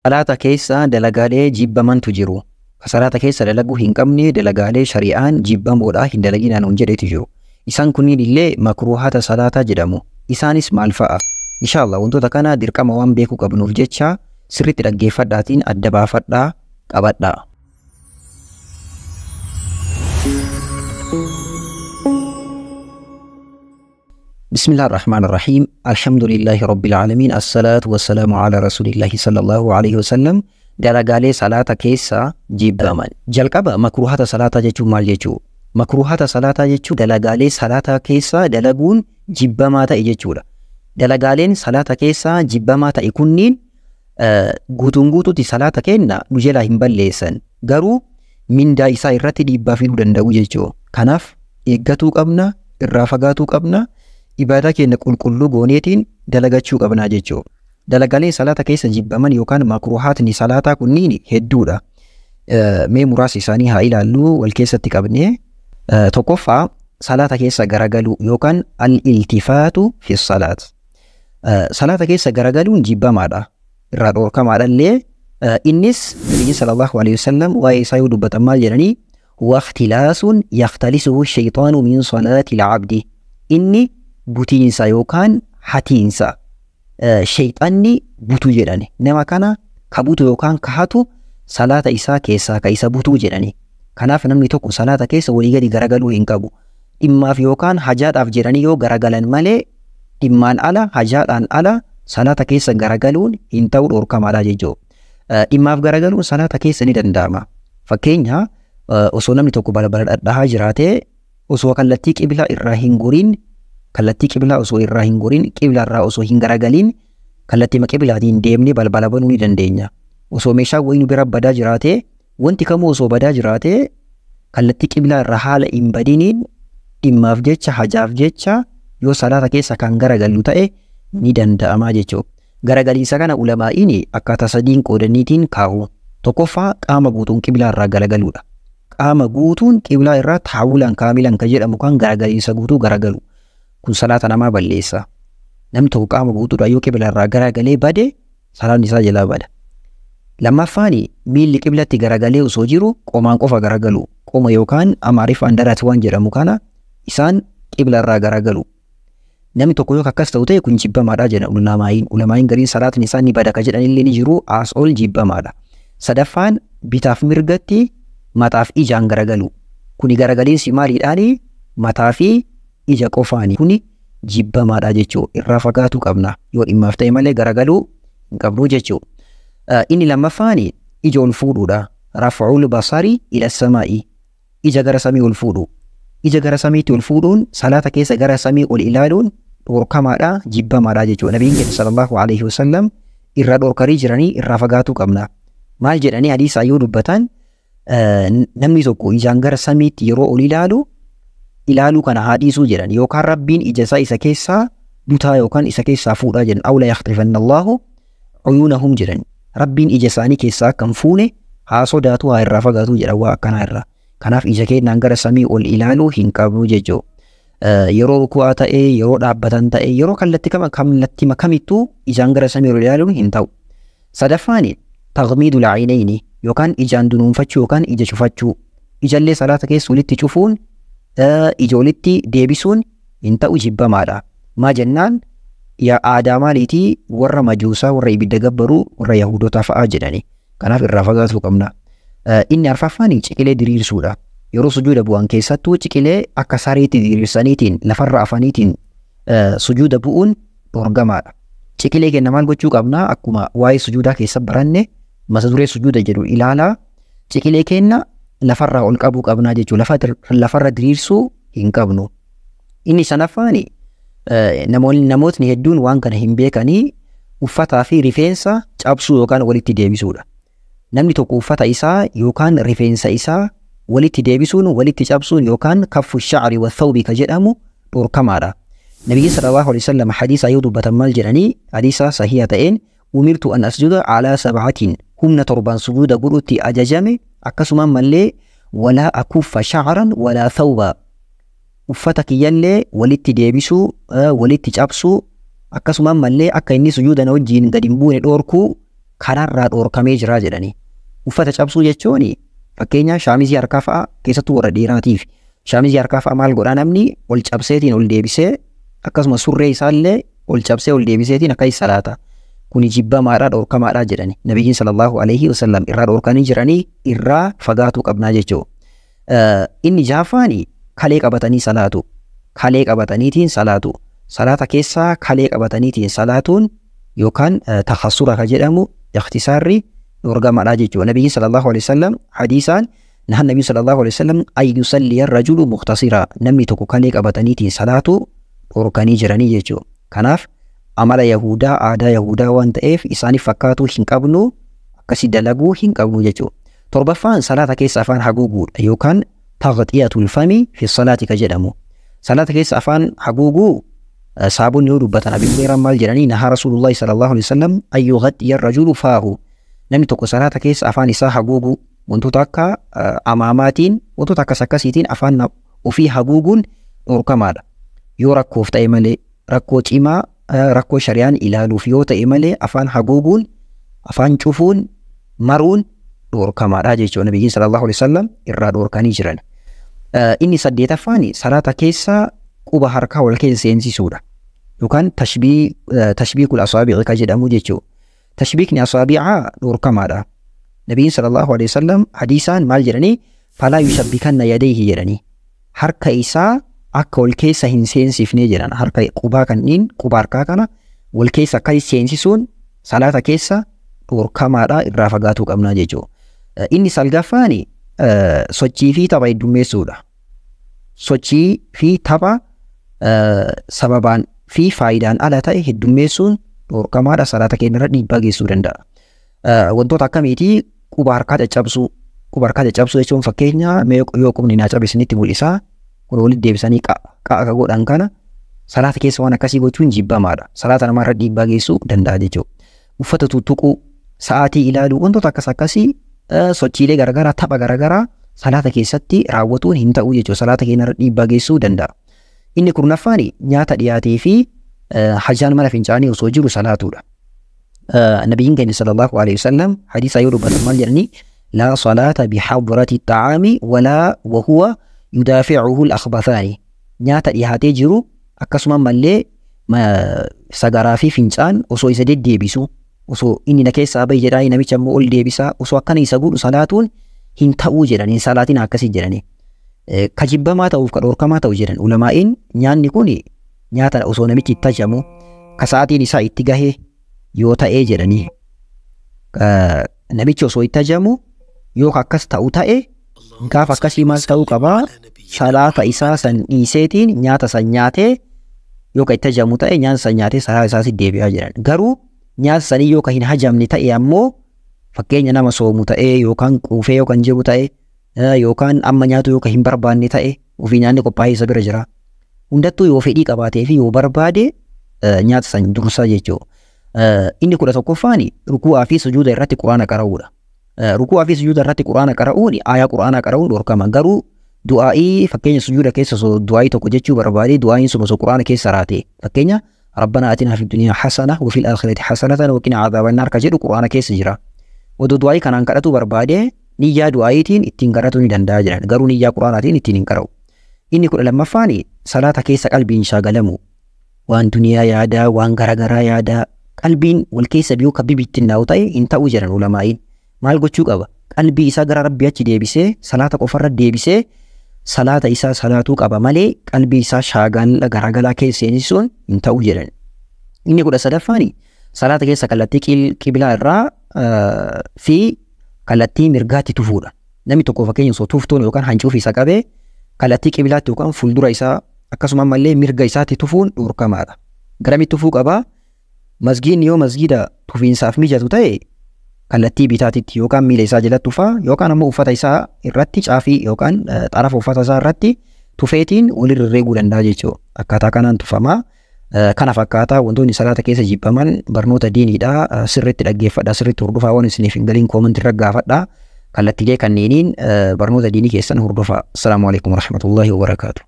Salaata keessa dalagaalee jibbamantu jiru. Salaata keessa dalaguu hin qabne dalagaalee shari'aan jibbamoodhaa hin dalaginaan hin jedhetu jiru. Isaan kunniin illee makruuhata salaataa jedhamu. Isaanis maal fa'a? Inshaallah wantoota kana dirqama waan beekuu qabnuuf jecha sirriitti dhaggeeffadhaatiin adda baafadhaa qabadhaa. بسم الله الرحمن الرحيم الحمد لله رب العالمين الصلاة والسلام على رسول الله صلى الله عليه وسلم دلقالي صلاة كيسا جيبامان جلقبا مكروهات صلاة جيشو مال جيشو مكروهات صلاة جيشو دلقالي صلاة كيسا دلقون جيباماتا إجيشو دلقالين صلاة كيسا جيباماتا إكونين غوتون تي صلاة كينا نجيلا همبال ليسان غارو من دا إسا إراتي ديبا فيدو دندو جيشو كناف إيقاتو قبنا إرافقاتو قبنا ibadah keenya qulqulluu gooneetiin dalagachuu qabnaa jechuu. Dalagaaleen salaata keessa jibbaman yookaan makruuhaatni salaataa kunniin hedduudha. Mee muraasa isaanii haa ilaallu wal keessatti qabnee. Tokkoffaa salaata keessa garagaluu yookaan al-iltifaatu fi salaat. Salaata keessa garagaluun jibbamaadha. Irraa dhoorkamaadha illee innis Nabi sallallahu alaihi wasallam waa'ee isaa yoo dubbatan maal jedhanii huwa ikhtilaasun yaxtalisuhu shayxaanu min salaati al-abdi. Inni butiinsa yookaan hatiinsa shayxanni butuu jedhani. Nama kana ka butu yookaan ka hatu salaata isaa keessaa ka isa butuu jedhani. Kanaaf namni tokko salaata keessa walii gadi garagaluu hin qabu. Dhimmaaf yookaan hajaadhaaf jedhanii yoo garagalan malee dhimmaan ala hajaadhaan ala salaata keessa garagaluun hin ta'u dhoorkamaadha jechuu. Dhimmaaf garagaluun salaata keessa ni danda'ama. Fakkeenya osoo namni tokko balbala dhadhahaa jiraatee osoo kallattii qiblaa irraa hin goriin kallattii qiblaa osoo irraa hin gorin qiblaa irraa osoo hin garagaliin kallattii qiblaatiin deemnee balbala banuu ni dandeenya. Osoo meeshaa wayii nu bira badaa jiraatee wanti kamuu osoo badaa jiraatee kallattii qiblaa irraa haala hin badiniin dhimmaaf jecha hajaaf jecha yoo salaata keessa kan garagallu ta'e ni danda'ama jechuudha. Garagaliinsa kana ulamaa'iin akkaataa sadiin qoodaniitiin kaa'u. Tokkoffaa qaama guutuun qiblaa irraa garagaluudha. Qaama guutuun qiblaa irraa taawulaan kaamilan kan jedhamu kan garagaliinsa guutuu garagalu. Kun salaata namaa balleessa. Namni tokko qaama guutuudha yoo qibla irraa garagalee bade salaanni isaa jalaa bada. Lammaffaani miilli qiblatti garagalee osoo jiru qomaan qofa garagalu. Qoma yookaan amaariffaan daraati waan jedhamu kana isaan qibla irraa garagalu. Namni tokko yoo akkas ta'u ta'e kun jibbamaadha jedha ulamaa'iin. Ulamaa'iin gariin salaatni isaa ni bada ka jedhanillee ni jiru as ol jibbamaadha. Sadaffaan bitaaf mirgatti mataaf ijaan garagalu. Kuni garagaliinsi maaliidhaani mataa fi ija qofaani kuni jibbamaadha jechuu irraa fagaatuu qabna yoo dhimmaaf ta'e malee garagaluu hin qabnu jechuu. Inni lammaffaani ija ol fuudhuudha. Raf'ul basari ila samaa'i. Ija gara samii ol fuudhu. Ija gara samiitti ol fuudhuun salaata keessa gara samii ol ilaaluun dhoorkamaadha jibbamaadha jechuu. Nabiin keenya sallallahu alaihi wasallam irra dhoorkarii jiranii irraa fagaatuu qabna. Maal jedhanii hadiisaa yoo dubbatan namni tokko ijaan gara samiitti yeroo ol ilaaluu kana haadhiisuu jedhan yookaan rabbiin ija isaa isa keessaa butaa yookaan isa keessaa fuudhaa jedhan awla yaxtifanna Allahu uyuunahum jedhan rabbiin ija isaanii keessaa kan fuune haa sodaatu haa irraa fagaatuu jedhan waa akkanaa irraa. Kanaaf ija keenyaan gara samii ol ilaaluu hin qabnu jechuu. Yeroo ruku'aa ta'ee yeroo dhaabbatan ta'ee yeroo kallattii kamittuu ijaan gara samii ol ilaaluun hin ta'u. Sadaffaani taghmiidul aynayni yookaan ijaan dunuunfachuu yookaan ija cufachuu. Ijallee salaata keessa walitti cufuun ijolitti deebisuun hin ta'u jibbamaadha. Maa jennaan yaa aadaa maaliitii warra majuusaa warra ibidda gabbaruu warra yahudotaa fa'aa jedhani. Kanaaf irraa fagaatuu qabna. Inni arfaffaani ciqilee diriirsuudha. Yeroo sujuuda bu'an keessattuu ciqilee akka sareetti diriirsaniitiin lafarra afaniitiin sujuuda bu'uun dhoorgamaadha. Ciqilee kenna maal gochuu qabna akkuma waa'ee sujuudaa keessa baranne masa duree sujuuda jedhu ilaalaa ciqilee kenna lafarraa ol qabuu qabnaa jechuun lafarra diriirsuu hin qabnu. Inni sanaffaani namootni hedduun waan kana hin beekanii uffataa fi rifeensa cabsuu yookaan walitti deebisuudha. Namni tokko uffata isaa yookaan rifeensa isaa walitti deebisuun walitti cabsuun yookaan kaffu sha'ri wa thawbi ka jedhamu dhoorkamaadha. Nabiyyi sallallahu alaihi wasallam hadiisa yoo dubbatan maal jedhanii hadiisa sahiha ta'een umirtu an asjuda ala sab'atin humna torban sujuuda godhutti ajajame akkasuma mallee walaa akuffa sha'ran walaa thawba uffata kiyyallee walitti deebisuu walitti cabsuu akkasuma mallee akka inni sujuuda wajjiin gadi hin buune dhoorkuu kanarraa dhorkamee jira jedhanii. Uffata cabsuu jechuun fakkeenya shaamizii harkaa fa'a keessattuu warra dhiiraatiif shaamizii harkaa fa'a maal godhaa namni ol cabseetiin ol deebisee akkasumas surree isaallee ol cabsee ol deebiseetiin akka salaata. Kuni jibbamaadhaa dhorkamaadhaa jedhani. Nabiyyiin sallallahu alaihi wasallam irraa dhorkanii jiranii irraa fagaatuu qabnaa jechuudha. Inni jaafaani kalee qabatanii salaatu. Kalee qabataniitiin salaatu. Salaata keessaa kalee qabataniitiin salaatuun yookaan takhassura ka jedhamu ikhtisaarri dhorkamaadhaa jechuudha. Nabiyyiin sallallahu alaihi wasallam hadiisaan nahan nabiyyu sallallahu alaihi wasallam ay yusalli ar-rajulu mukhtasira namni tokko kalee qabataniitiin salaatu dhorkanii jiranii jechuudha. Kanaaf amala Yahudaa aadaa Yahudaa waan ta'eef isaaniif fakkaatuu hin qabnu akkasii dalaguu hin qabnu jechuudha. Torbaffaan salaata keessa afaan haguuguudha yookaan taghxiyatul fami fi salaati ka jedhamu. Salaata keessa afaan haguuguu saabonni yoo dubbatan Abii Hurayraa maal jedhanii nahaa Rasuulullaahi sallallahu alaihi wasallam an yughaddiya ar-rajulu faahu. Namni tokko salaata keessa afaan isaa haguuguu wantoota akka amaamaatiin wantoota akkas akkasiitiin afaan ofii haguuguun dhorkamaadha. Yoo rakkoof ta'e malee rakkoo cimaa rakkoo shari'aan ilaaluuf yoo ta'e malee afaan haguuguun afaan cufuun maruun dhorkamaadha jechuudha. Nabiyyiin sallallahu alaihi wasallam irraa dhorkanii jiran. Inni saddeetaffaan salaata keessa quba harkaa wal keessa seensisuudha yookaan tashbiikul asaabi'i ka jedhamu jechuudha. Tashbiikni asaabi'aa dhorkamaadha. Nabiyyiin sallallahu alaihi wasallam hadiisaan maal jedhanii falaa yushabbikanna yadayhi jedhanii harka isaa akka wal keessa hin seensifnee jedhan harka qubaa kanneen quba harkaa kana wal keessa akka seensisuun salaata keessa dhorkamaadha irraa fagaatuu qabnaa jechuudha. Inni salgaffaan sochii fi tapha heddummeessuudha. Sochii fi tapha sababaan fi faayidaan ala ta'e heddummeessuun dhorkamaadha salaata keenyarra dhiibbaa geessuu danda'a. Wantoota akkamiitii quba harkaa caccabsuu. Quba harkaa caccabsuu jechuun fakkeenya yoo qubni naa cabe isinitti mul'isa. Kun walitti deebisanii qa'a ka godhan kana salaata keessa waan akkasii gochuun jibbamaadha. Salaata namaarra dhiibbaa geessuu danda'a jechuudha. Uffata tuttuquu, sa'aatii ilaaluu wantoota akkasii sochiilee garaagaraa tapha garaagaraa salaata keessatti raawwatuun hin ta'u jechuudha. Salaata keenyarra dhiibbaa geessuu danda'a. Inni kurnaffaan nyaata dhiyaatee fi hajaan mana fincaanii osoo jiru salaatuudha. Nabiyyiin keenya sallallahu alaihi wasallam hadiisa yoo dubbatan maal jedhanii laa salaata bihadrati xacaami walaa wahuwa yudaaficuhu al-akhbathaani. Nyaata dhiyaatee jiru akkasuma mallee sagaraa fi fincaan osoo isa deddeebisu osoo inni na keessaa bahi jedhaa namicha immoo ol deebisaa osoo akkana isa godhu salaatuun hin ta'uu jedhanii salaatiin akkasii jedhanii. Ka jibbamaa ta'uuf ka dhorkamaa ta'u jedhan ulamaa'in nyaanni kun nyaata osoo namichi itti tajamu ka sa'aatiin isaa itti gahee yoo ta'ee jedhanii namichi osoo itti tajamu yoo akkas ta'u ta'e gaaf akkasii maal ta'uu qabaa salaata isaa san dhiiseetiin nyaata san nyaatee yoo ka itti tajamu ta'e nyaata san nyaatee salaata isaas deebi'aa jedhan. Garuu nyaata sanii yoo ka hin hajamne ta'e ammoo fakkeenya nama soomu ta'e yookaan quufee yoo kan jiru ta'e yookaan amma nyaatu yoo ka hin barbaanne ta'e ofii nyaanni qophaa'ee isa bira jira. Hundattuu yoo fedhii qabaatee fi yoo barbaade nyaata san dursa jechuudha. Inni 11ffaan ruku'aa fi sujuuda irratti quraana qara'uudha. Ruku'aa fi sujuuda irratti quraana qara'uun aayaa quraanaa qara'uun dhorkama. Garuu du'aa'ii fakkeenya sujuuda keessa osoo du'aa'ii tokko jechuu barbaade du'aa'iin sun osoo quraana keessa raate fakkeenya rabbana atinaa fi dunya hasana wa fil aakhirati hasanatan wa qina adhaaban naar ka jedhu quraana keessa jira. Odoo du'aa'ii kanaan kadhatu barbaade niyyaa du'aa'iitiin ittiin kadhatu ni danda'a jedhan. Garuu niyyaa quraanaatiin ittiin hin qara'u. Inni 12ffaan salaata keessa qalbiin shaagalamu. Waan duniyaa yaadaa waan garaagaraa yaadaa qalbiin wal keessa biyoo ka bibittinnaa'u ta'e hin ta'uu jedhan ulamaa'in. Maal gochuu qaba? Qalbii isaa gara Rabbii achi deebisee salaata qofarra deebisee salaata isaa salaatuu qaba malee qalbii isaa shaagala garaagaraa keessa seenisuun hin ta'uu jedhan. Inni 13ffaan salaata keessa kallattii qiblaa irraa fi kallattii mirgaatti tufuudha. Namni tokko fakkeenya osoo tuftuun yookaan hancuuf isa qabee kallattii qiblaatti yookaan fuuldura isaa akkasuma mallee mirga isaatti tufuun dhorkamaadha. Garamitti tufuu qabaa? Masgiidni yoo masgiida tufiinsaaf mijatu ta'e kallattii bitaatitti yookaan miila isaa jalatti tufaa yookaan ammoo uffata isaa irratti caafii yookaan xarafa uffata isaa irratti tufeetiin walirra reeguu danda'a jechuudha. Akkaataa kanaan tufamaa. Kana fakkaataa wantoonni salaata keessa jibbaman barnoota diiniidhaa sirriitti dhaggeeffadhaa sirriitti hordofaa waan isiniif hin galiin koomentii irra gaafadhaa kallattiilee kanneeniin barnoota diinii keessan hordofaa. Assalaamu alaikum warahmatullaahi wabarakaatu.